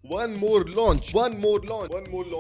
One more launch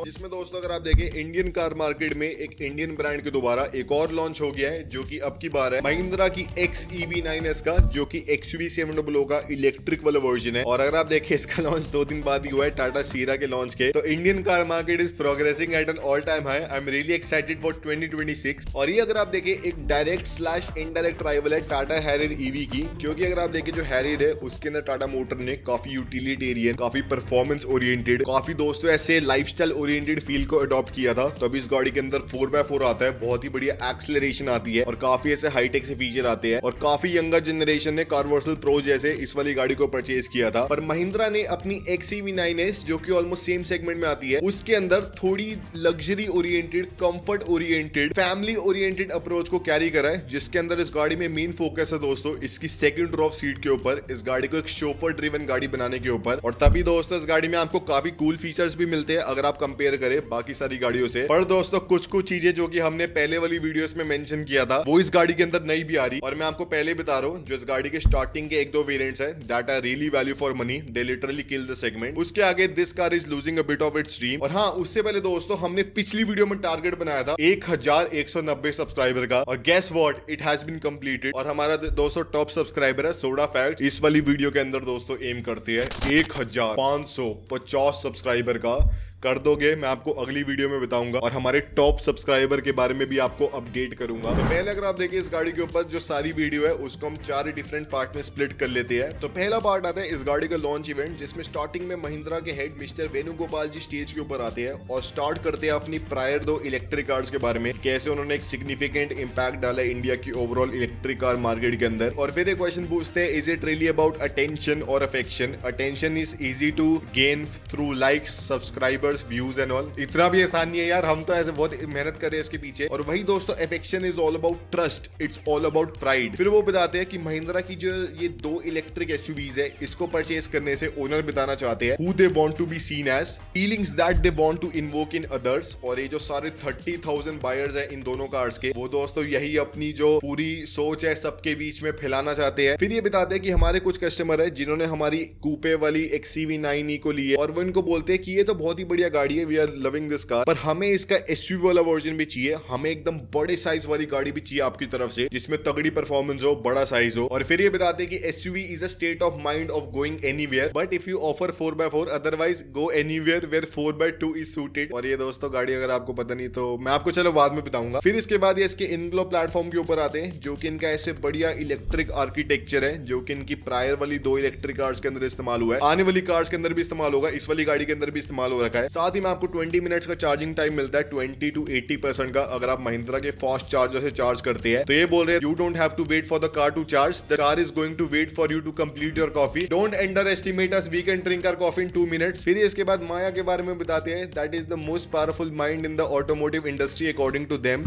जिसमें दोस्तों अगर आप देखें इंडियन कार मार्केट में एक इंडियन ब्रांड के दोबारा एक और लॉन्च हो गया है, जो कि अब की बार है महिंद्रा की XEV9S का, जो कि XUV700 का इलेक्ट्रिक वाला वर्जन है। और अगर आप देखें इसका लॉन्च 2 दिन बाद ही हुआ है टाटा सीरा के लॉन्च के। तो Indian car market is progressing at an all time high. I am really excited for 2026। और ये अगर आप देखें एक डायरेक्ट स्लैश इनडायरेक्ट राइवल है टाटा हैरियर ईवी की, क्योंकि अगर आप देखें जो हैरियर है उसके अंदर टाटा मोटर ने काफी यूटिलिटेरियन, काफी परफॉर्मेंस ओरिएंटेड, काफी दोस्तों ऐसे लाइफस्टाइल ओरिएंटेड फील को अडॉप्ट किया था। तो अभी इस गाड़ी के अंदर 4x4 आता है, बहुत ही बढ़िया एक्सेलरेशन आती है और काफी ऐसे हाईटेक से फीचर आते हैं। और काफी यंगर जनरेशन ने कार्वर्सल प्रो जैसे इस वाली गाड़ी को परचेज किया था। पर महिंद्रा ने अपनी XEV9S जो कि ऑलमोस्ट सेम सेगमेंट में आती है, उसके अंदर थोड़ी luxury oriented, comfort oriented, family oriented approach को कैरी करा है, जिसके अंदर इस गाड़ी में मेन फोकस है दोस्तों इसकी सेकंड रो ऑफ सीट के ऊपर, इस गाड़ी को एक शोफर ड्रिवन गाड़ी बनाने के ऊपर। और तभी दोस्तों इस गाड़ी में आपको काफी कूल फीचर्स भी मिलते हैं अगर आप कंपेयर करें बाकी सारी गाड़ियों से। पर दोस्तों कुछ चीजें जो कि हमने पहले वाली वीडियोस में मेंशन किया था वो इस गाड़ी के अंदर नहीं भी आ रही। और मैं आपको पहले बता रहा हूँ जो इस गाड़ी के स्टार्टिंग के 1-2 वेरिएंट्स है that are really value for money, they literally kill the segment. उसके आगे this car is losing a bit of its dream. और हाँ, उससे पहले दोस्तों हमने पिछली वीडियो में टारगेट बनाया था 1190 सब्सक्राइबर का, और guess what, it has been completed. और हमारा दोस्तों टॉप सब्सक्राइबर है सोडा फैक्ट, इस वाली वीडियो के अंदर दोस्तों एम करते हैं 1550 सब्सक्राइबर का कर दोगे, मैं आपको अगली वीडियो में बताऊंगा और हमारे टॉप सब्सक्राइबर के बारे में भी आपको अपडेट करूंगा। तो पहले अगर आप देखें इस गाड़ी के ऊपर जो सारी वीडियो है उसको हम 4 डिफरेंट पार्ट में स्प्लिट कर लेते हैं। तो पहला पार्ट आता है इस गाड़ी का लॉन्च इवेंट, जिसमें स्टार्टिंग में महिंद्रा के हेड मिस्टर वेणुगोपाल जी स्टेज के ऊपर आते हैं और स्टार्ट करते हैं अपनी प्रायर 2 इलेक्ट्रिक कार्स के बारे में, कैसे उन्होंने एक सिग्निफिकेंट इंपैक्ट डाला इंडिया की ओवरऑल इलेक्ट्रिक कार मार्केट के अंदर। और फिर एक क्वेश्चन पूछते हैं, is it really about attention और affection? Attention is easy to gain through likes, subscribers, views and all. इतना भी आसान नहीं है यार, हम तो ऐसे बहुत मेहनत कर रहे हैं इसके पीछे। और वही दोस्तों affection is all about trust, it's all about pride. फिर वो बताते हैं कि महिंद्रा की जो ये 2 इलेक्ट्रिक एसयूवीज है इसको परचेज करने से ओनर बताना चाहते हैं who they want to be seen as, feelings that they want to invoke in others. और ये जो सारे 30,000 बायर्स है इन दोनों कार्स के, वो दोस्तों यही अपनी जो पूरी सोच है सबके बीच में फैलाना चाहते हैं। फिर ये बताते हैं कि हमारे कुछ कस्टमर है जिन्होंने हमारी कूपे वाली XEV9E को ली है और वो इनको बोलते हैं कि ये तो बहुत ही बढ़िया गाड़ी है, we are loving this car, पर हमें इसका एसयूवी वाला वर्जन भी चाहिए, हमें एकदम बड़े साइज वाली गाड़ी भी चाहिए आपकी तरफ से जिसमें तगड़ी परफॉर्मेंस हो, बड़ा साइज हो। और फिर ये बताते हैं कि SUV is a state of mind of going anywhere, but if you offer 4x4 otherwise go anywhere where 4x2 is suited. और ये दोस्तों गाड़ी अगर आपको पता नहीं तो मैं आपको चलो बाद में बताऊंगा। फिर इसके बाद ये इसके इनग्लो प्लेटफॉर्म के ऊपर आते हैं, जो कि इनका ऐसे बढ़िया इलेक्ट्रिक आर्किटेक्चर है, जो कि इनकी प्रायर वाली 2 इलेक्ट्रिक कार्स के अंदर इस्तेमाल हुआ है, आने वाली कार्स के अंदर भी इस्तेमाल होगा, इस वाली गाड़ी के अंदर भी इस्तेमाल हो रखा है। साथ ही में आपको 20 मिनट्स का चार्जिंग टाइम मिलता है 20 to 80% का, अगर आप महिंद्रा के फास्ट चार्जर से चार्ज करते हैं। तो ये बोल रहे हैं you don't have to wait for the car to charge, the car is going to wait for you to complete your coffee, don't underestimate us, we can drink our coffee in 2 minutes. फिर इसके बाद माया के बारे में बताते हैं, that is the most powerful mind in the automotive industry according to them.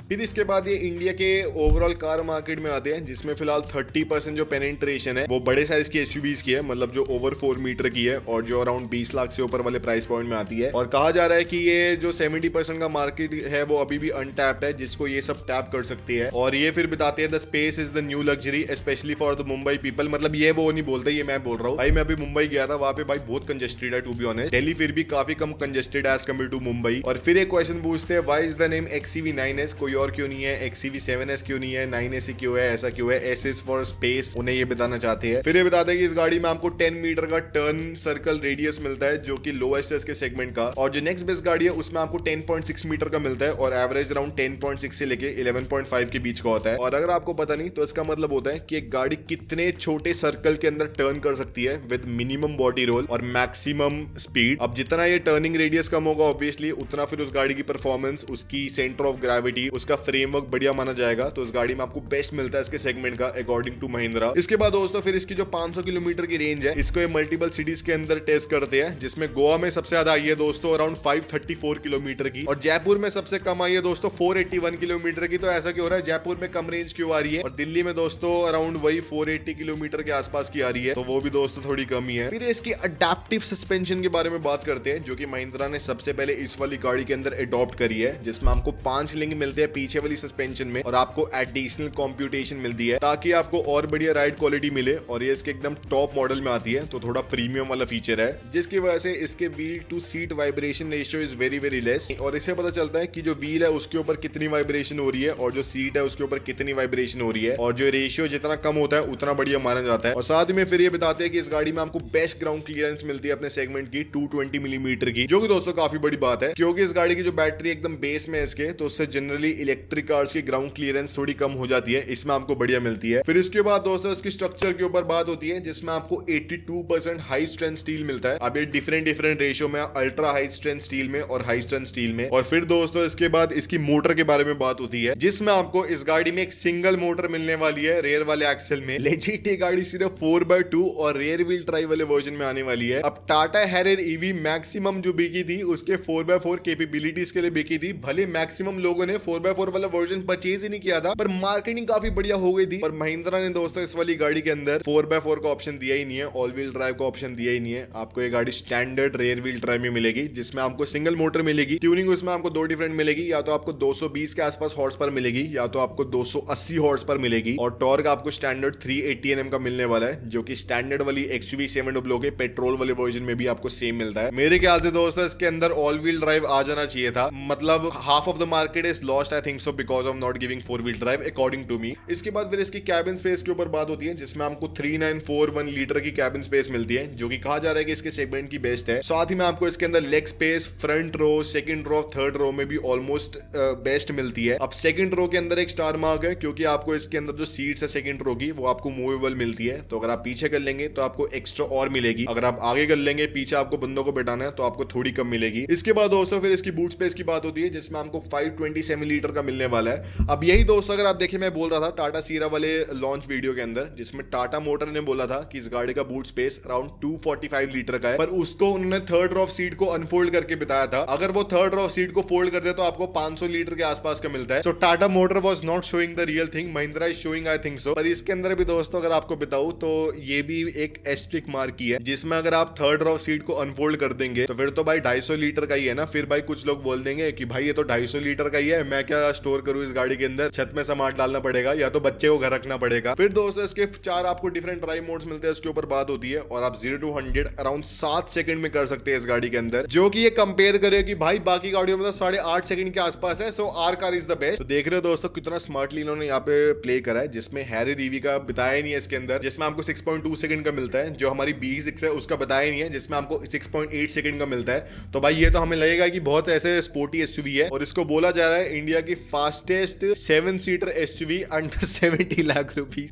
फिर इसके बाद ये इंडिया के ओवरऑल कार मार्केट में आते हैं, जिसमें फिलहाल 30% जो पेनिट्रेशन है वो बड़े साइज की एसयूवीज की है, मतलब जो ओवर 4 मीटर की है और जो अराउंड 20 लाख से ऊपर वाले प्राइस पॉइंट में आती है। और कहा जा रहा है कि ये जो 70% का मार्केट है वो अभी भी अनटैप्ड है, जिसको ये सब टैप कर सकती है। और ये फिर बताते हैं the space is the new luxury specially for the Mumbai people, मतलब ये वो नहीं बोलते, ये मैं बोल रहा हूँ भाई। मैं अभी मुंबई गया था, वहां पे भाई बहुत कंजेस्टेड है टू बी ऑनेस्ट, दिल्ली फिर भी काफी कम congested as compare to Mumbai. और फिर एक क्वेश्चन पूछते हैं, why is the name XEV9S, कोई और क्यों नहीं है, XEV7S क्यों नहीं है, 9S क्यों है, ऐसा क्यों है, S इज फॉर स्पेस, उन्हें ये बताना चाहते हैं। फिर ये बताते हैं कि इस गाड़ी में आपको 10 मीटर का टर्न सर्कल रेडियस मिलता है, जो कि लोएस्ट है इसके सेगमेंट का। और जो नेक्स्ट बेस्ट गाड़ी है उसमें आपको 10.6 मीटर का मिलता है और एवरेज अराउंड 10.6 से लेके 11.5 के बीच का होता है। और अगर आपको पता नहीं तो इसका मतलब होता है कि एक गाड़ी कितने छोटे सर्कल के अंदर टर्न कर सकती है विद मिनिमम बॉडी रोल और मैक्सिमम स्पीड। अब जितना ये टर्निंग रेडियस कम होगा ऑब्वियसली, उतना फिर उस गाड़ी की परफॉर्मेंस, उसकी सेंटर ऑफ ग्रेविटी, उसका फ्रेमवर्क बढ़िया माना जाएगा। तो उस गाड़ी में आपको बेस्ट मिलता है इसके सेगमेंट का अकॉर्डिंग टू महिंद्रा। इसके बाद दोस्तों फिर इसकी जो 500 किलोमीटर की रेंज है, इसको ये मल्टीपल सिटीज के अंदर टेस्ट करते हैं, जिसमें गोवा में सबसे ज्यादा ज्यादा आई है दोस्तों, अराउंड 534 किलोमीटर की। और जयपुर में सबसे कम आई है दोस्तों 481 किलोमीटर की। तो ऐसा क्यों हो रहा है, जयपुर में कम रेंज क्यों आ रही है और दिल्ली में दोस्तों अराउंड वही 480 किलोमीटर के आसपास की आ रही है, तो वो भी दोस्तों थोड़ी कम ही है। फिर इसकी अडेप्टिव सस्पेंशन के बारे में बात करते हैं, जो कि महिंद्रा ने सबसे पहले इस वाली गाड़ी के अंदर अडॉप्ट करी है, जिसमें आपको 5 लिंक मिलते हैं पीछे वाली सस्पेंशन में और आपको एडिशनल कंप्यूटेशन मिलती है ताकि आपको और बढ़िया राइड क्वालिटी मिले। और ये इसके एकदम टॉप मॉडल में आती है, तो थोड़ा प्रीमियम वाला फीचर है, जिसकी वजह से इसके wheel to seat vibration ratio is very very less. और इससे पता चलता है कि जो व्हील है उसके ऊपर कितनी वाइब्रेशन हो रही है और जो सीट है उसके ऊपर कितनी वाइब्रेशन हो रही है, और जो रेशियो जितना कम होता है उतना बढ़िया माना जाता है। और साथ में फिर ये बताते हैं कि इस गाड़ी में आपको बेस्ट ग्राउंड क्लियरेंस मिलती है अपने सेगमेंट की 220 मिलीमीटर की, जो कि दोस्तों काफी बड़ी बात है, क्योंकि इस गाड़ी की जो बैटरी एकदम बेस में है इसके, तो उससे जनरली इलेक्ट्रिक कार्स की ग्राउंड क्लियरेंस थोड़ी कम हो जाती है, इसमें आपको बढ़िया मिलती है। फिर इसके बाद दोस्तों इसकी स्ट्रक्चर के ऊपर बात होती है, जिसमें आपको 82% हाई स्ट्रेंथ स्टील मिलता है। अब ये डिफरेंट रेशियो में, अल्ट्रा हाई स्ट्रेंथ स्टील में और हाई स्ट्रेंथ स्टील में। और फिर दोस्तों इसके बाद इसकी मोटर के बारे में बात होती है, जिसमें आपको इस गाड़ी में एक सिंगल मोटर मिलने वाली है रेयर वाले एक्सेल में। लेजिट ये गाड़ी सिर्फ 4x2 और रेयर व्हील ड्राइव वाले वर्जन में आने वाली है। अब टाटा हैरियर ईवी मैक्सिमम जो बिकी थी उसके 4x4 कैपेबिलिटीज के लिए बिकी थी। भले मैक्सिमम लोगों ने 4x4 वाला वर्जन परचेज ही नहीं किया था, पर मार्केटिंग काफी बढ़िया हो गई थी। और महिंद्रा ने दोस्तों इस वाली गाड़ी के अंदर 4x4 का ऑप्शन दिया ही नहीं है, ऑल व्हील ड्राइव का ऑप्शन दिया ही नहीं है। आपको ये गाड़ी स्टैंडर्ड रेयर व्हील ड्राइव में मिलेगी, जिसमें आपको सिंगल मोटर मिलेगी। ट्यूनिंग उसमें आपको दो डिफरेंट मिलेगी, या तो आपको 220 के आसपास हॉर्स पर मिलेगी, या तो आपको 280 हॉर्स पर मिलेगी। और टॉर्क आपको स्टैंडर्ड 380 Nm का मिलने वाला है, जो कि स्टैंडर्ड वाली XUV 700 के पेट्रोल वाले वर्जन में भी आपको सेम मिलता है। मेरे ख्याल से दोस्तों इसके अंदर ऑल व्हील ड्राइव आ जाना चाहिए था, मतलब half of the market is lost I think so because of not giving 4 wheel drive according to me. इसके बाद फिर इसकी कैबिन स्पेस के ऊपर बात होती है, जिसमें आपको 3941 लीटर की कैबिन स्पेस मिलती है, जो कि कहा जा रहा है कि इसके सेगमेंट की बेस्ट है। साथ ही में आपको इसके अंदर leg space front row, second row, third row में भी ऑलमोस्ट बेस्ट मिलती है। अब सेकंड रो के अंदर एक स्टार मार्क है, क्योंकि आपको इसके अंदर जो सीट्स है सेकंड रो की वो आपको मूवेबल मिलती है, तो अगर आप पीछे कर लेंगे तो आपको एक्स्ट्रा और मिलेगी, अगर आप आगे कर लेंगे पीछे आपको बंदों को बैठाना है तो आपको थोड़ी कम मिलेगी। इसके बाद दोस्तों फिर इसकी बूट स्पेस की बात होती है, जिसमें आपको 527 लीटर का मिलने वाला है। अब यही दोस्तों अगर आप देखिए, मैं बोल रहा था टाटा सीरा वाले लॉन्च वीडियो के अंदर, जिसमें टाटा मोटर ने बोला था कि इस गाड़ी का बूट स्पेस अराउंड 245 लीटर का है, पर उसको उन्होंने थर्ड रो ऑफ सीट को अनफोल्ड करके बताया था। अगर वो थर्ड रो ऑफ सीट को फोल्ड कर दे तो आपको 500 लीटर के आसपास का मिलता है। So Tata motor was not showing the real thing, Mahindra is showing I think so. पर इसके अंदर भी दोस्तों अगर आपको बताऊं तो ये भी एक एस्ट्रिक मार्क की है, जिसमें अगर आप थर्ड रो ऑफ सीट को अनफोल्ड कर देंगे तो फिर तो भाई 250 लीटर का ही है ना। फिर भाई कुछ लोग बोल देंगे कि भाई ये तो 250 लीटर का ही है, मैं क्या स्टोर करूं इस गाड़ी के अंदर, छत में सामान डालना पड़ेगा या तो बच्चे को घर रखना पड़ेगा। फिर दोस्तों इसके 4 आपको डिफरेंट ड्राइव मोड्स मिलते हैं, उसके ऊपर बात होती है, और आप 0 to 100 अराउंड 7 सेकंड में कर सकते हैं इस गाड़ी के अंदर, जो कि ये कंपेयर करे कि भाई बाकी गाड़ियों में तो 8.5 सेकंड के आसपास है। So our car is the best. तो देख रहे हो दोस्तों कितना स्मार्टली इन्होंने यहाँ पे प्ले करा है, जिसमें हैरियर ईवी का बताया नहीं है इसके अंदर, जिसमें आपको 6.2 सेकंड का मिलता है, जो हमारी BE6 है उसका बताया नहीं है, जिसमें आपको 6.8 सेकंड का मिलता है। तो भाई ये तो हमें लगेगा कि बहुत ऐसे स्पोर्टी SUV है, और इसको बोला जा रहा है इंडिया की fastest 7 seater SUV under 70 lakh rupees.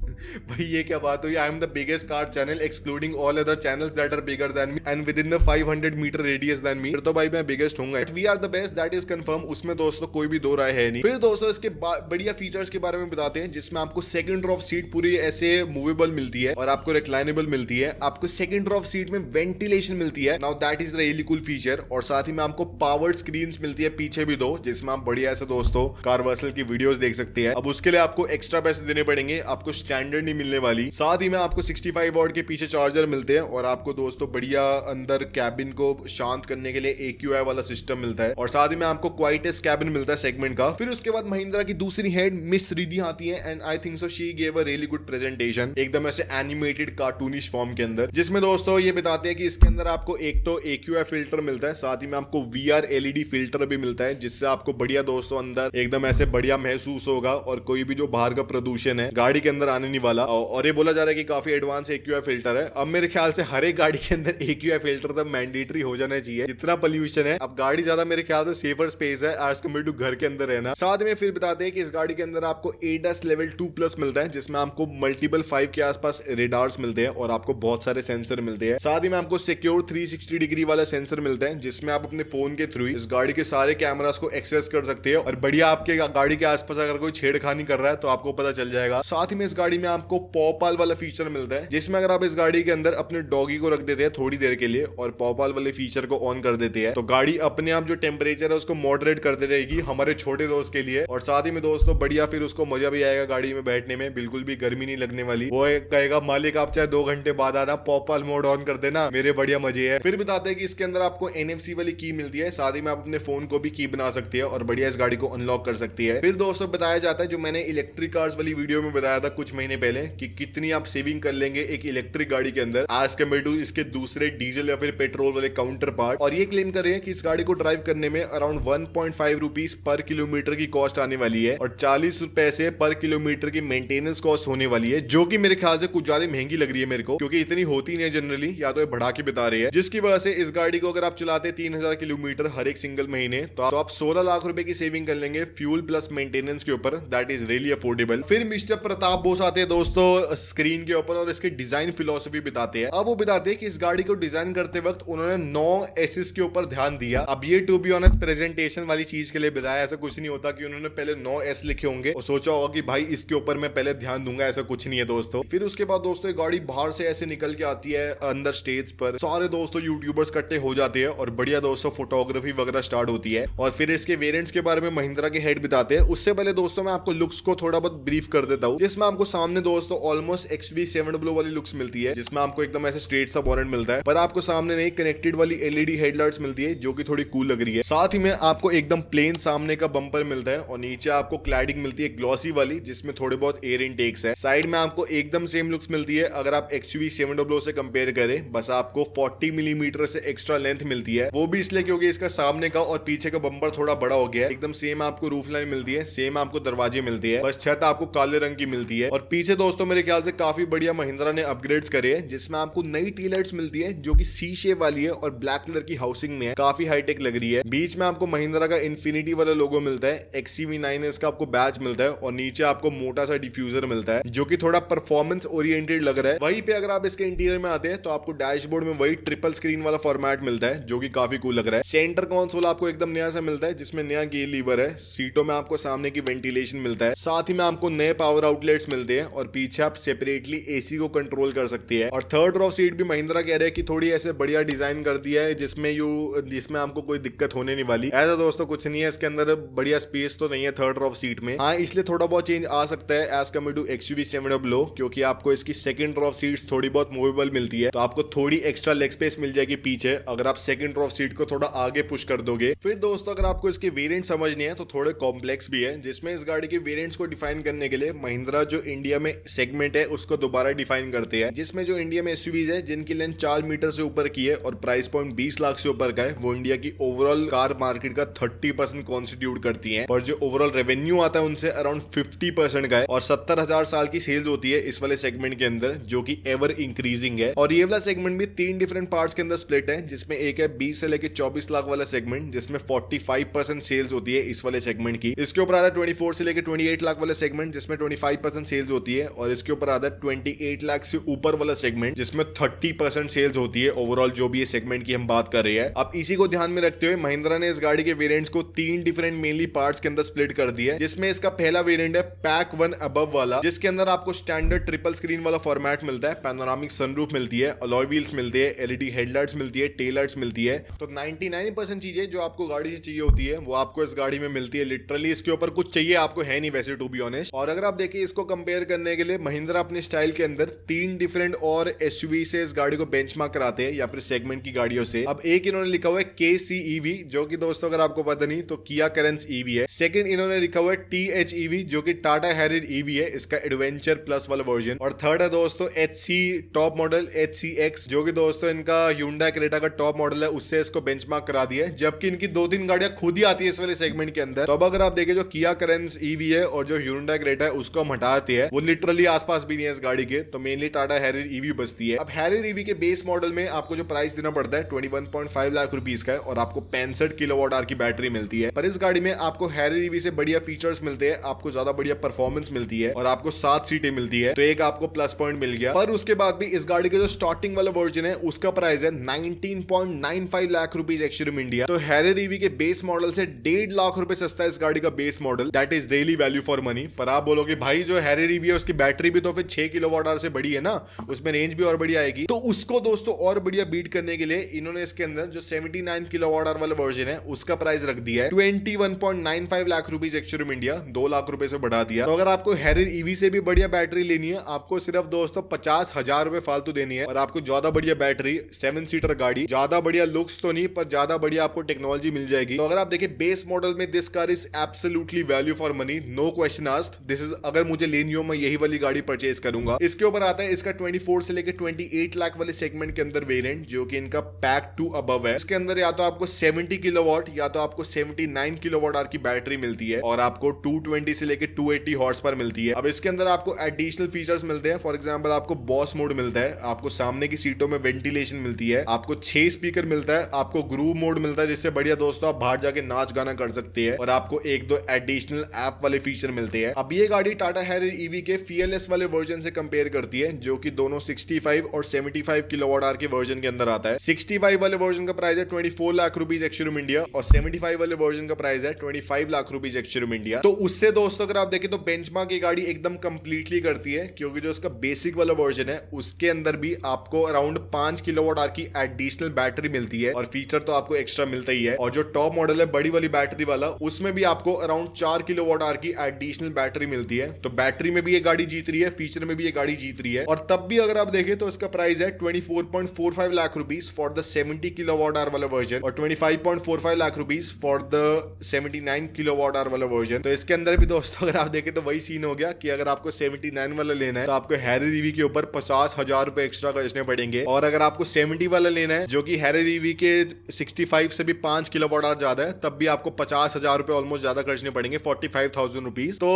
भाई ये क्या बात हुई। I am the biggest car channel excluding all other channels that are bigger than me and within the 500 metre radius then me. तो भाई मैं बिगेस्ट हूंगा, we are the best, that is confirm. उसमें दोस्तों कोई भी दो राय है नहीं। फिर दोस्तों इसके बढ़िया फीचर्स के बारे में बताते हैं, जिसमें आपको सेकंड रो ऑफ सीट पूरी ऐसे मूवेबल मिलती है और आपको रिक्लाइनेबल मिलती है। आपको सेकंड रो ऑफ सीट में वेंटिलेशन मिलती है, now that is really cool feature. और साथ ही में आपको पावर्ड स्क्रीन्स मिलती है पीछे भी दो, जिसमें आप बढ़िया ऐसे दोस्तों कारवर्सल की वीडियोस देख सकते हैं। अब उसके लिए आपको एक्स्ट्रा पैसे देने पड़ेंगे, आपको स्टैंडर्ड नहीं मिलने वाली। साथ ही में आपको 65 वॉट के पीछे चार्जर मिलते हैं, और आपको दोस्तों बढ़िया अंदर कैबिन को शांत करने के लिए AQI वाला सिस्टम मिलता है, और साथ ही में आपको क्वाइटेस्ट कैबिन मिलता है सेगमेंट का। फिर उसके बाद महिंद्रा की दूसरी हेड मिस रिद्धि आती है, and I think so she gave a really good presentation, एकदम ऐसे एनिमेटेड कार्टूनिश फॉर्म के अंदर, जिसमें दोस्तों ये बताते हैं कि इसके अंदर आपको एक तो AQI फिल्टर मिलता है, साथ ही में आपको VR LED फिल्टर भी मिलता है, जिससे आपको बढ़िया दोस्तों अंदर एकदम ऐसे बढ़िया महसूस होगा, और कोई भी जो बाहर का प्रदूषण है गाड़ी के अंदर आने नहीं वाला। और ये बोला जा रहा है कि काफी एडवांस AQI फिल्टर है। अब मेरे ख्याल से हर एक गाड़ी के अंदर AQI फिल्टर तो मैंडेटरी हो जाना चाहिए, जितना पोल्यूशन है। अब गाड़ी ज्यादा मेरे ख्याल से सेफर स्पेस है एज कम्पेयर टू घर के अंदर रहना। साथ में फिर बताते हैं कि इस गाड़ी के अंदर आपको ADAS लेवल 2+ मिलता है, जिसमें आपको मल्टीपल 5 के आसपास रेडार्स मिलते हैं, और आपको बहुत सारे सेंसर मिलते हैं। साथ ही में आपको सिक्योर 360 डिग्री वाला सेंसर मिलता है, जिसमें आप अपने फोन के थ्रू इस गाड़ी के सारे कैमरास को एक्सेस कर सकते हो, और बढ़िया आपके गाड़ी के आसपास अगर कोई छेड़खानी कर रहा है तो आपको पता चल जाएगा। साथ ही में इस गाड़ी में आपको पॉपाल वाला फीचर मिलता है, जिसमें अगर आप इस गाड़ी के अंदर अपने डॉगी को रख देते हैं थोड़ी देर के लिए, और पॉपाल वाले फीचर को ऑन कर देते हैं तो गाड़ी अपने आप जो टेम्परेचर है उसको मॉडरेट करते रहेगी हमारे छोटे दोस्त के लिए। और साथ ही में दोस्तों बढ़िया फिर उसको मजा भी आएगा गाड़ी में बैठने में, बिल्कुल भी गर्मी नहीं लगने वाली। वो कहेगा मालिक आप चाहे 2 घंटे बाद आना, पॉपल मोड ऑन कर देना, मेरे बढ़िया मजे है। फिर बताते हैं कि इसके अंदर आपको NFC वाली की मिलती है, साथ ही में आप अपने फोन को भी की बना सकती है और बढ़िया इस गाड़ी को अनलॉक कर सकती है। फिर दोस्तों बताया जाता है जो मैंने इलेक्ट्रिक कार्स वाली वीडियो में बताया था कुछ महीने पहले कि कितनी आप सेविंग कर लेंगे एक इलेक्ट्रिक गाड़ी के अंदर एज कम्पेयर टू इसके दूसरे डीजल या फिर पेट्रोल वाले काउंटर पार्ट। और ये क्लेम कर रहे हैं कि इस गाड़ी को ड्राइव करने में अराउंड 1.5 रुपीज पर किलोमीटर की कॉस्ट आने वाली है और 40 पैसे पर किलोमीटर की मेंटेनेंस कॉस्ट होने वाली है, जो कि मेरे ख्याल से कुछ ज्यादा महंगी लग रही है मेरे को, क्योंकि इतनी होती नहीं है जनरली, या तो ये बढ़ा के बता रही है। जिसकी वजह से इस गाड़ी को अगर आप चलाते 3000 किलोमीटर हर एक सिंगल महीने तो आप 16 लाख रुपए की सेविंग कर लेंगे फ्यूल प्लस मेंटेनेंस के ऊपर। That is really affordable. फिर मिस्टर प्रताप बोस आते हैं दोस्तों स्क्रीन के ऊपर और इसके डिजाइन फिलोसफी बताते हैं। अब वो बताते हैं कि इस गाड़ी को डिजाइन करते वक्त उन्होंने 9 एसेस के ऊपर ध्यान दिया। अब ये टू बी ऑनेस्ट प्रेजेंटेशन वाली चीज के लिए बताया, ऐसा कुछ नहीं होता कि उन्होंने पहले 9 एस लिखे होंगे और सोचा होगा कि भाई इसके ऊपर मैं पहले ध्यान दूंगा, ऐसा कुछ नहीं है दोस्तों। फिर उसके बाद दोस्तों गाड़ी बाहर से ऐसे निकल के आती है अंदर स्टेज पर, सारे दोस्तों यूट्यूबर्स इकट्ठे हो जाते हैं और बढ़िया दोस्तों फोटोग्राफी वगैरह स्टार्ट होती है। और फिर इसके वेरिएंट्स के बारे में महिंद्रा के हेड बताते हैं। उससे पहले दोस्तों मैं आपको लुक्स को थोड़ा बहुत ब्रीफ कर देता हूं, जिसमें आपको सामने दोस्तों ऑलमोस्ट XUV700 वाली लुक्स मिलती है, जिसमें आपको एकदम ऐसे स्ट्रेट सा बॉनेट मिलता है, पर आपको सामने नहीं कनेक्टेड वाली LED हेडलाइट्स मिलती है जो कि थोड़ी कूल लग रही है। साथ ही में आपको एकदम प्लेन सामने का बम्पर मिलता है और नीचे आपको क्लैडिंग मिलती है ग्लॉसी वाली, जिसमें थोड़े बहुत एयर इनटेक्स है। साइड में आपको एकदम सेम लुक्स मिलती है अगर आप XUV700 से कंपेयर करें, बस आपको 40 मिलीमीटर से एक्स्ट्रा लेंथ मिलती है, वो भी इसलिए क्योंकि इसका सामने का और पीछे का बम्पर थोड़ा बड़ा हो गया है। एकदम सेम आपको रूफ लाइन मिलती है, सेम आपको दरवाजे मिलती है, बस छत आपको काले रंग की मिलती है। और पीछे दोस्तों मेरे ख्याल से काफी बढ़िया महिंद्रा ने अपग्रेड्स करे हैं, जिसमें आपको नई टी लाइट्स मिलती है जो कि सी शेप वाली है और ब्लैक कलर की हाउसिंग में है, काफी हाईटेक लग रही है। बीच में आपको महिंद्रा का इन्फिनिटी वाला लोगो मिलता है, XUV9S का आपको बैच मिलता है और नीचे आपको मोटा सा डिफ्यूजर मिलता है जो कि थोड़ा परफॉर्मेंस ओरिएंटेड लग रहा है। वहीं पे अगर आप इसके इंटीरियर में आते हैं तो आपको डैशबोर्ड में वही ट्रिपल स्क्रीन वाला फॉर्मेट मिलता है जो कि काफी कूल लग रहा है। सेंटर कंसोल आपको एकदम नया सा मिलता है जिसमें नया गियर लीवर है। सीटों में आपको सामने की वेंटिलेशन मिलता है, साथ ही में आपको नए पावर आउटलेट्स मिलते हैं और पीछे आप सेपरेटली AC को कंट्रोल कर सकती है। और थर्ड रॉ सीट भी महिंद्रा कह रहे हैं कि थोड़ी ऐसे बढ़िया डिजाइन कर दिया है जिसमें आपको कोई दिक्कत होने नहीं वाली। ऐसा दोस्तों कुछ नहीं है, इसके अंदर बढ़िया स्पेस तो नहीं है थर्ड रॉ सीट में। हाँ, इसलिए थोड़ा बहुत चेंज आ सकता है एज कम्पेयर टू XUV700, क्योंकि आपको इसकी सेकंड रॉ सीट्स थोड़ी बहुत मूवेबल मिलती है, तो आपको थोड़ी एक्स्ट्रा लेग स्पेस मिल जाएगी पीछे अगर आप सेकंड रॉ सीट को थोड़ा आगे पुश कर दोगे। फिर दोस्तों अगर आपको इसके वेरिएंट समझनी है तो थोड़े कॉम्प्लेक्स भी है, जिसमें इस गाड़ी के वेरिएंट्स को डिफाइन करने के लिए महिंद्रा जो इंडिया में सेगमेंट है उसको दोबारा डिफाइन करते हैं, जिसमें जो इंडिया में SUVs है जिनकी लेंथ 4 मीटर से ऊपर की है और प्राइस पॉइंट 20 लाख से ऊपर का है, वो इंडिया की ओवरऑल कार मार्केट का 30% कॉन्स्टिट्यूट करती है। और जो ओवरऑल रेवेन्यू आता है उनसे अराउंड 50% का है और 70,000 साल की सेल्स होती है इस वाले सेगमेंट के अंदर, जो कि एवर इंक्रीजिंग है। और ये वाला सेगमेंट भी 3 डिफरेंट पार्ट्स के अंदर स्प्लिट है, जिसमें एक है 20 से लेकर 24 लाख वाला सेगमेंट, जिसमें 45% सेल्स होती है इस वाले सेगमेंट की। इसके ऊपर आता है 24 से लेकर 28 लाख वाला सेगमेंट, जिसमें 25% सेल्स होती है। और इसके ऊपर आता है 28 लाख से ऊपर वाला सेगमेंट, जिसमें 30% सेल्स होती है ओवरऑल जो भी ये सेगमेंट की हम बात कर रहे हैं। अब इसी को ध्यान में रखते हुए महिंद्रा ने इस गाड़ी के वेरिएंट्स को 3 डिफरेंट मेनली पार्ट्स के अंदर स्प्लिट कर दिया है, जिसमें इसका पहला वेरिएंट है पैक 1 अबव वाला, जिसके अंदर आपको स्टैंडर्ड ट्रिपल स्क्रीन वाला फॉर्मेट मिलता है, पैनोरामिक सनरूफ मिलती है, अलॉय व्हील्स मिलते हैं, LED हेडलाइट्स मिलती है, टेल लाइट्स मिलती है। तो 99% चीजें जो आपको गाड़ी से चाहिए होती है वो आपको इस गाड़ी में मिलती है। लिटरली इसके ऊपर कुछ चाहिए आपको है नहीं वैसे, टू बी ऑनेस्ट। और अगर आप देखिए इसको कंपेयर करने के लिए महिंद्रा अपने स्टाइल के अंदर 3 डिफरेंट और SUV से इस गाड़ी को बेंचमार्क कराते हैं या फिर सेगमेंट की गाड़ियों से। अब एक इन्होंने लिखा हुआ है KCEV, जो कि दोस्तों अगर आपको पता नहीं तो किया कैरेंस EV है। सेकंड इन्होंने लिखा हुआ है THEV, जो कि टाटा हैरियर EV है, इसका एडवेंचर प्लस वाला वर्जन। और थर्ड है दोस्तों HC टॉप मॉडल HCX, जो कि दोस्तों इनका Hyundai क्रेटा का टॉप मॉडल है, उससे इसको बेंचमार्क करा दिया है, जबकि इनकी 2-3 गाड़ियां खुद ही आती है इस वाले सेगमेंट के अंदर। तो अब अगर आप देखें जो किया कैरेंस EV है और जो Hyundai क्रेटा है उसको हम हटाते हैं, वो लिटरली आसपास भी नहीं है इस गाड़ी के, तो मेनली टाटा हैरियर EV बचती है। अब हैरियर EV के बेस मॉडल में आपको जो प्राइस देना पड़ता है 21.5 लाख रुपीस का है और आपको 65 किलोवाट आवर की बैटरी मिलती है। पर इस गाड़ी में आपको हैरियर EV से बढ़िया फीचर्स मिलते हैं, आपको ज्यादा बढ़िया परफॉर्मेंस मिलती है और आपको 7 सीटें मिलती है, तो एक आपको प्लस पॉइंट मिल गया। पर उसके बाद भी इस गाड़ी का जो स्टार्टिंग वाला वर्जन है उसका प्राइस है 19.95 लाख रुपीस एक्स-शोरूम इंडिया। तो हैरियर EV के बेस मॉडल से 1.5 लाख रुपए सस्ता है इस गाड़ी का base model. That is really value for money. पर आप बोलोगे भाई जो हैरियर EV है उसकी बैटरी भी तो फिर 6 किलोवाट आवर से बड़ी है ना, उसमें रेंज भी और बढ़िया आएगी। तो उसको दोस्तों और बढ़िया बीट करने के लिए इन्होंने इसके अंदर जो 79 किलोवाट आवर वाला वर्जन है उसका प्राइस रख दिया है 21.95 lakh rupees ex-showroom India, 2 lakh रुपए से बढ़ा दिया। तो अगर आपको हैरियर ईवी से भी बढ़िया बैटरी लेनी है, आपको सिर्फ दोस्तों 50,000 रुपए फालतू देनी है और आपको ज्यादा बढ़िया बैटरी, 7 सीटर गाड़ी, ज्यादा बढ़िया लुक्स तो नहीं पर ज्यादा बढ़िया आपको टेक्नोलॉजी मिल जाएगी। तो अगर आप देखिए बेस मॉडल में this car is absolutely value for money, no question asked. This is अगर मुझे लेनी हो मैं यही वाली गाड़ी परचेज करूंगा। इसके ऊपर आता है इसका 24 से लेकर 28 लाख वाले सेगमेंट के अंदर वेरिएंट जो कि इनका पैक टू अबव है। इसके अंदर या तो आपको 70 किलोवाट या तो आपको 79 किलोवाट आवर की बैटरी मिलती है और आपको 220 से लेकर 280 हॉर्स पर मिलती है। अब इसके अंदर आपको एडिशनल फीचर्स मिलते हैं। फॉर एग्जांपल आपको बॉस मोड मिलता है, आपको सामने की सीटों में वेंटिलेशन मिलती है, आपको 6 स्पीकर मिलता है, आपको ग्रूव मोड मिलता है जिससे बढ़िया दोस्तों आप बाहर जाके नाच गाना कर सकते हैं और आपको 1-2 एडिशनल ऐप वाले फीचर मिलते हैं। अब ये गाड़ी टाटा हैरियर ईवी के फीएलएस वाले वर्जन से कंपेयर करती है जो कि दोनों 65 और 75 किलोवाट आवर के वर्जन के अंदर आता है। 65 वाले वर्जन का प्राइस है 24 लाख रुपीज एक्स-शोरूम इंडिया और 75 वाले वर्जन का प्राइस है 25 लाख रुपीज एक्स-शोरूम इंडिया। तो उससे दोस्तों अगर आप देखें तो बेंचमार्क ये गाड़ी एकदम कंप्लीटली करती है क्योंकि जो उसका बेसिक वाला वर्जन है उसके अंदर भी आपको अराउंड 5 किलोवाट आवर की एडिशनल बैटरी मिलती है और फीचर तो आपको एक्स्ट्रा मिलता ही है। और जो टॉप मॉडल है बड़ी वाली बैटरी वाला उसमें भी आपको अराउंड 4 किलोवाट आवर की एडिशनल बैटरी मिलती है। तो बैटरी में भी ये गाड़ी जीत रही है, फीचर में भी ये गाड़ी जीत रही है। और तब भी अगर आप देखें तो इसका प्राइस है 24.45 lakh rupees for the 70 kilowatt hour वाला वर्जन और 25.45 lakh rupees for the 79 kilowatt hour वाला वर्जन। तो इसके अंदर भी दोस्तों अगर आप देखें तो वही सीन हो गया कि अगर आपको 79 वाला लेना है तो आपको हैरियर ईवी के ऊपर 50,000 रुपए एक्स्ट्रा खर्चने पड़ेंगे और अगर आपको 70 वाला लेना है जो कि हैरियर ईवी के 65 से भी 5 किलोवाट आवर ज्यादा है तब भी आपको 50,000 रुपए ऑलमोस्ट ज्यादा खर्चने पड़ेंगे, 45,000 रुपीज। तो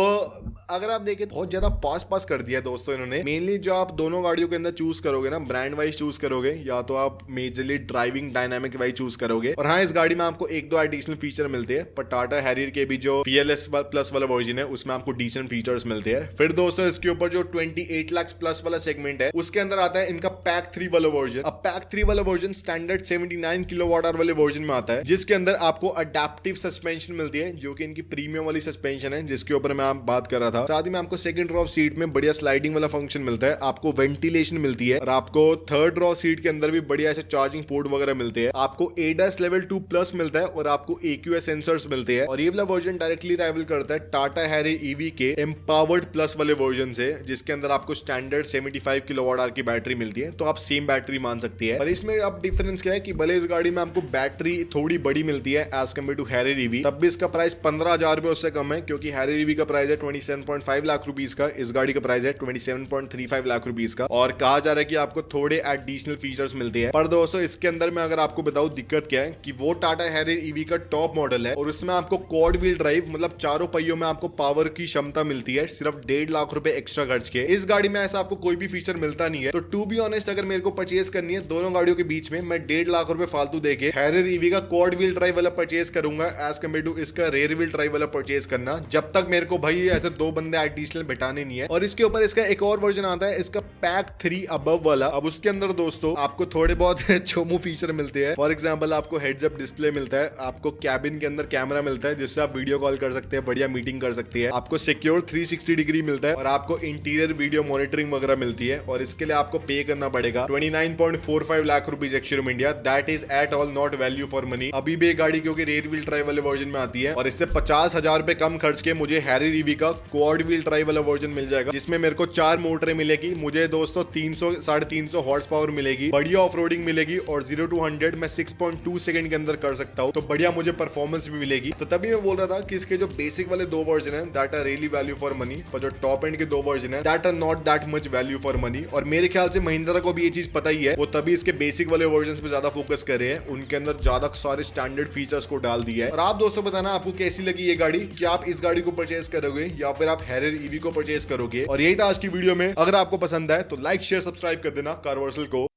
अगर आप देखें बहुत ज्यादा पास कर दिया दोस्तों इन्होंने। मेनली जो आप दोनों गाड़ियों के अंदर चूज करोगे ना, ब्रांड वाइज चूज करोगे या तो आप majorly driving dynamic wise choose करोगे। और हाँ, इस गाड़ी में आपको 1-2 एडिशनल फीचर मिलते हैं पर टाटा हैरियर के भी जो पीएलएस प्लस वाला वर्जन है उसमें आपको डिसेंट फीचर्स मिलते हैं। फिर दोस्तों इसके ऊपर जो 28 लाख प्लस वाला सेगमेंट है उसके अंदर आता है इनका पैक 3 वाला वर्जन। अब पैक 3 वाला वर्जन स्टैंडर्ड 79 किलोवाट आवर वाले वर्जन में आता है जिसके अंदर आपको अडैप्टिव सस्पेंशन मिलती है जो कि इनकी प्रीमियम वाली सस्पेंशन है जिसके ऊपर मैं बात कर रहा था। साथ ही में आपको सेकंड रो सीट में बढ़िया स्लाइडिंग वाला फंक्शन मिलता है, आपको वेंटिलेशन मिलती है और आपको थर्ड रो सीट के अंदर भी बढ़िया ऐसे चार्जिंग पोर्ट वगैरह मिलते हैं। आपको एडास लेवल 2 प्लस मिलता है और आपको AQS सेंसर्स मिलते हैं और ये वाला वर्जन डायरेक्टली राइवल करता है टाटा हैरियर ईवी के एम्पावर्ड प्लस वाले वर्जन से जिसके अंदर आपको स्टैंडर्ड 75 किलोवाट आवर की बैटरी मिलती है। तो आप सेम बैटरी मान सकती है। पर इसमें अब डिफरेंस क्या है कि भले इस गाड़ी में आपको बैटरी थोड़ी बड़ी मिलती है as compare to Harrier EV, तब भी इसका प्राइस 15,000 रुपए उससे कम है क्योंकि हैरियर ईवी का प्राइस है 27.5 लाख रुपीस का, इस गाड़ी का प्राइस है 27.35 लाख रुपीस का और कहा जा रहा है कि आपको थोड़े एडिशनल फीचर्स मिलते हैं। पर दोस्तों इसके अंदर मैं अगर आपको बताऊं दिक्कत क्या है कि वो टाटा हैरियर ईवी का टॉप मॉडल है और उसमें आपको क्वाड व्हील ड्राइव मतलब चारों पहियों में आपको पावर की क्षमता मिलती है सिर्फ 1.5 लाख रुपए एक्स्ट्रा खर्च के। इस गाड़ी में ऐसा आपको कोई भी फीचर मिलता नहीं है। तो टू बी ऑनेस्ट अगर मेरे को परचेज करनी है दोनों गाड़ियों के बीच में मैं 1.5 लाख रुपए फालतू देके हैरियर ईवी का क्वाड व्हील ड्राइव वाला परचेज करूंगा एज कम्पेयर टू इसका रेयर व्हील ड्राइव वाला परचेज करना, जब तक मेरे को भाई ऐसे 2 बंदे एडिशनल बिठाने नहीं है। और इसके ऊपर इसका एक और वर्जन आता है इसका पैक 3 अबव वाला। अब उसके अंदर दोस्तों आपको थोड़े बहुत चोमू फीचर मिलते हैं। फॉर एग्जांपल आपको हेड्स अप डिस्प्ले मिलता है, आपको कैबिन के अंदर कैमरा मिलता है जिससे आप वीडियो कॉल कर सकते हैं, बढ़िया मीटिंग कर सकती है, आपको सिक्योर 360 डिग्री मिलता है और आपको इंटीरियर वीडियो मॉनिटरिंग वगैरह मिलती है और इसके लिए आपको पे करना पड़ेगा 29.45 lakh rupees ex-showroom India. That is at all not value for money. अभी भी गाड़ी क्योंकि रेयर व्हील ड्राइव वाले वर्जन में आती है और इससे 50,000 रुपए कम खर्च के मुझे हैरियर ईवी का क्वाड व्हील ड्राइव वाला वर्जन मिल जाएगा जिसमें मेरे को 4 मोटरें मिलेगी, मुझे दोस्तों 300-350 हॉर्स पावर मिलेगी, बढ़िया ऑफ रोडिंग मिलेगी और 0 to 100 मैं 6.2 सेकंड के अंदर कर सकता हूं। तो बढ़िया मुझे परफॉर्मेंस भी मिलेगी। तो तभी मैं बोल रहा था कि इसके जो बेसिक वाले 2 वर्जन है that are really value for money, पर जो टॉप एंड के 2 वर्जन है that are not that much value for money. और मेरे ख्याल से महिंद्रा को भी ये चीज पता ही है, वो तभी इसके बेसिक वाले वर्जन पे ज्यादा फोकस कर रहे हैं, उनके अंदर ज्यादा सारे स्टैंडर्ड फीचर्स को डाल दिया है। और आप दोस्तों बताना आपको कैसी लगी ये गाड़ी, क्या आप इस गाड़ी को परचेज करोगे या फिर आप हैरियर ईवी को परचेज करोगे। और यही था आज की वीडियो में। अगर आपको पसंद है तो लाइक शेयर सब्सक्राइब कर देना कारवर्सल को।